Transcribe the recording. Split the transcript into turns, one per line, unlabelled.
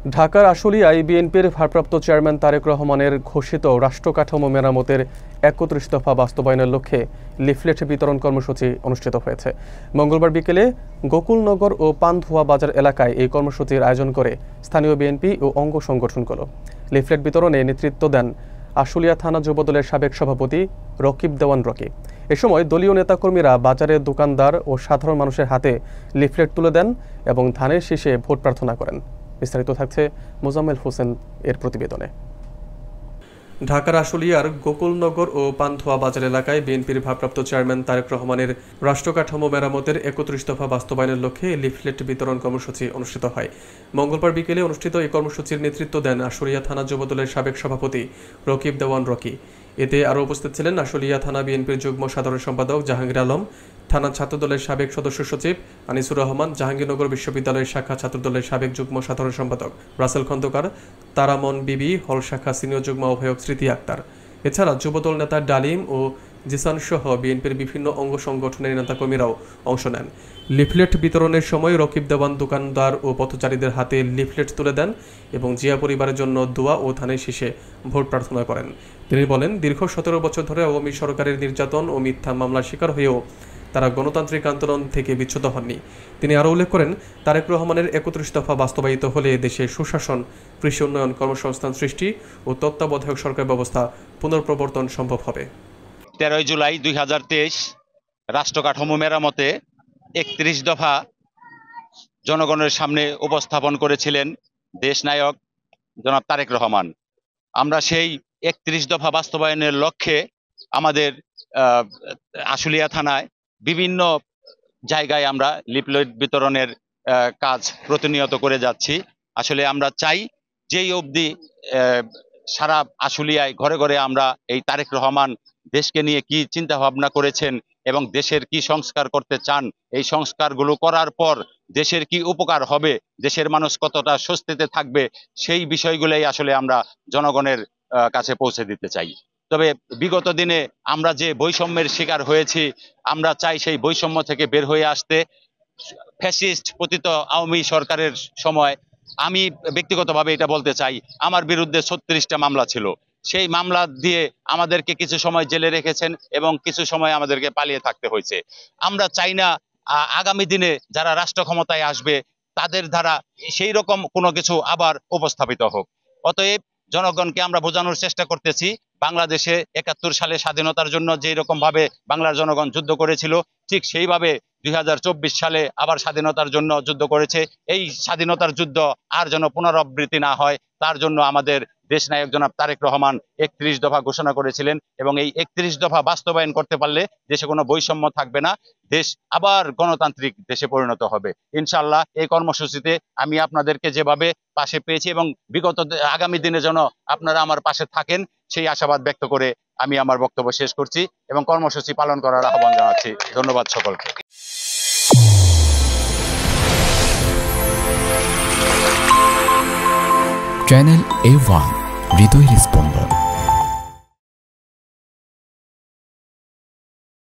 ঢাকার আশুলিয়ায় বিএনপির ভারপ্রাপ্ত চেয়ারম্যান তারেক রহমানের ঘোষিত রাষ্ট্রকাঠামো মেরামতের ৩১ দফা বাস্তবায়নের লক্ষ্যে লিফলেট বিতরণ কর্মসূচি অনুষ্ঠিত হয়েছে। মঙ্গলবার বিকেলে গোকুলনগর ও পানধুয়া বাজার এলাকায় এই কর্মসূচির আয়োজন করে স্থানীয় বিএনপি ও অঙ্গ সংগঠনগুলো। লিফলেট বিতরণে নেতৃত্ব দেন আশুলিয়া থানা যুবদলের সাবেক সভাপতি রকিব দেওয়ান রকি। এ সময় দলীয় নেতাকর্মীরা বাজারের দোকানদার ও সাধারণ মানুষের হাতে লিফলেট তুলে দেন এবং ধানের শীষে ভোট প্রার্থনা করেন। বিস্তারিত থাকছে মোজাম্মেল হোসেন এর প্রতিবেদনে। ঢাকার আশুলিয়ার গোকুলনগর ও পানধুয়া বাজার এলাকায় বিএনপির ভারপ্রাপ্ত চেয়ারম্যান তারেক রহমানের রাষ্ট্রকাঠামো মেরামতের ৩১ দফা বাস্তবায়নের লক্ষ্যে লিফলেট বিতরণ কর্মসূচি অনুষ্ঠিত হয়। মঙ্গলবার বিকেলে অনুষ্ঠিত এই কর্মসূচির নেতৃত্ব দেন আশুলিয়া থানা যুবদলের সাবেক সভাপতি রকিব দেওয়ান রকি। এতে আরও উপস্থিত ছিলেন আশুলিয়া থানা বিএনপির যুগ্ম সাধারণ সম্পাদক জাহাঙ্গীর আলম, থানা ছাত্রদলের সাবেক সদস্য সচিব আনিসুর রহমান, জাহাঙ্গীরনগর বিশ্ববিদ্যালয়ের শাখা ছাত্রদলের সাবেক যুগ্ম সাধারণ সম্পাদক রাসেল খন্দকার, তারামন বিবি, হল শাখা সিনিয়র যুগ্ম আহ্বায়ক স্মৃতি আক্তার। এছাড়া যুবদল নেতা ডালিম ও জিসান সহ বিএনপির বিভিন্ন অঙ্গ সংগঠনের নেতাকর্মীরাও অংশ নেন। লিফলেট বিতরণের সময় রকিব দেওয়ান দোকানদার ও পথচারীদের হাতে লিফলেট তুলে দেন এবং জিয়া পরিবারের জন্য দোয়া ও ধানের শীষে ভোট প্রার্থনা করেন। তিনি বলেন, দীর্ঘ ১৭ বছর ধরে আওয়ামী সরকারের নির্যাতন ও মিথ্যা মামলার শিকার হয়েও তারা গণতান্ত্রিক আন্দোলন থেকে বিচ্যুত হননি। তিনি আরও উল্লেখ করেন, তারেক রহমানের ৩১ দফা বাস্তবায়িত হলে দেশে সুশাসন, কৃষি উন্নয়ন, কর্মসংস্থান সৃষ্টি ও তত্ত্বাবধায়ক সরকার ব্যবস্থা পুনঃপ্রবর্তন সম্ভব হবে।
১৩ জুলাই ২০২৩ রাষ্ট্রকাঠামো মেরামতে ৩১ দফা জনগণের সামনে উপস্থাপন করেছিলেন দেশনায়ক জনাব তারেক রহমান। আমরা সেই ৩১ দফা বাস্তবায়নের লক্ষ্যে আমাদের আশুলিয়া থানায় বিভিন্ন জায়গায় আমরা লিফলেট বিতরণের কাজ প্রতিনিয়ত করে যাচ্ছি। আসলে আমরা চাই যেই অবধি সারা আশুলিয়ায় ঘরে ঘরে আমরা এই তারেক রহমান দেশকে নিয়ে কি চিন্তা ভাবনা করেছেন এবং দেশের কি সংস্কার করতে চান, এই সংস্কারগুলো করার পর দেশের কি উপকার হবে, দেশের মানুষ কতটা স্বস্তিতে থাকবে, সেই বিষয়গুলোই আসলে আমরা জনগণের কাছে পৌঁছে দিতে চাই। তবে বিগত দিনে আমরা যে বৈষম্যের শিকার হয়েছি, আমরা চাই সেই বৈষম্য থেকে বের হয়ে আসতে। ফ্যাসিস্ট পতিত আওয়ামী সরকারের সময় আমি ব্যক্তিগতভাবে এটা বলতে চাই, আমার বিরুদ্ধে ৩৬টা মামলা ছিল। সেই মামলা দিয়ে আমাদেরকে কিছু সময় জেলে রেখেছেন এবং কিছু সময় আমাদেরকে পালিয়ে থাকতে হয়েছে। আমরা চাই না আগামী দিনে যারা রাষ্ট্র ক্ষমতায় আসবে তাদের দ্বারা সেই রকম কোনো কিছু আবার উপস্থাপিত হোক। অতএব জনগণকে আমরা বোঝানোর চেষ্টা করতেছি, বাংলাদেশে ৭১ সালে স্বাধীনতার জন্য যেই রকম ভাবে বাংলার জনগণ যুদ্ধ করেছিল, ঠিক সেইভাবে ২০২৪ সালে আবার স্বাধীনতার জন্য যুদ্ধ করেছে। এই স্বাধীনতার যুদ্ধ আর যেন পুনরাবৃত্তি না হয়, তার জন্য আমাদের দেশনায়ক জনাব তারেক রহমান ৩১ দফা ঘোষণা করেছিলেন এবং এই ৩১ দফা বাস্তবায়ন করতে পারলে দেশে কোনো বৈষম্য থাকবে না, দেশ আবার গণতান্ত্রিক দেশে পরিণত হবে ইনশাআল্লাহ। এই কর্মসূচিতে আমি আপনাদেরকে যেভাবে পাশে পেয়েছি এবং বিগত আগামী দিনে যেন আপনারা আমার পাশে থাকেন, সেই আশাবাদ ব্যক্ত করে আমি আমার বক্তব্য শেষ করছি এবং কর্মসূচি পালন করার আহ্বান জানাচ্ছি। ধন্যবাদ সকলকে।
চ্যানেল A1 হৃদয়ের স্পন্দন।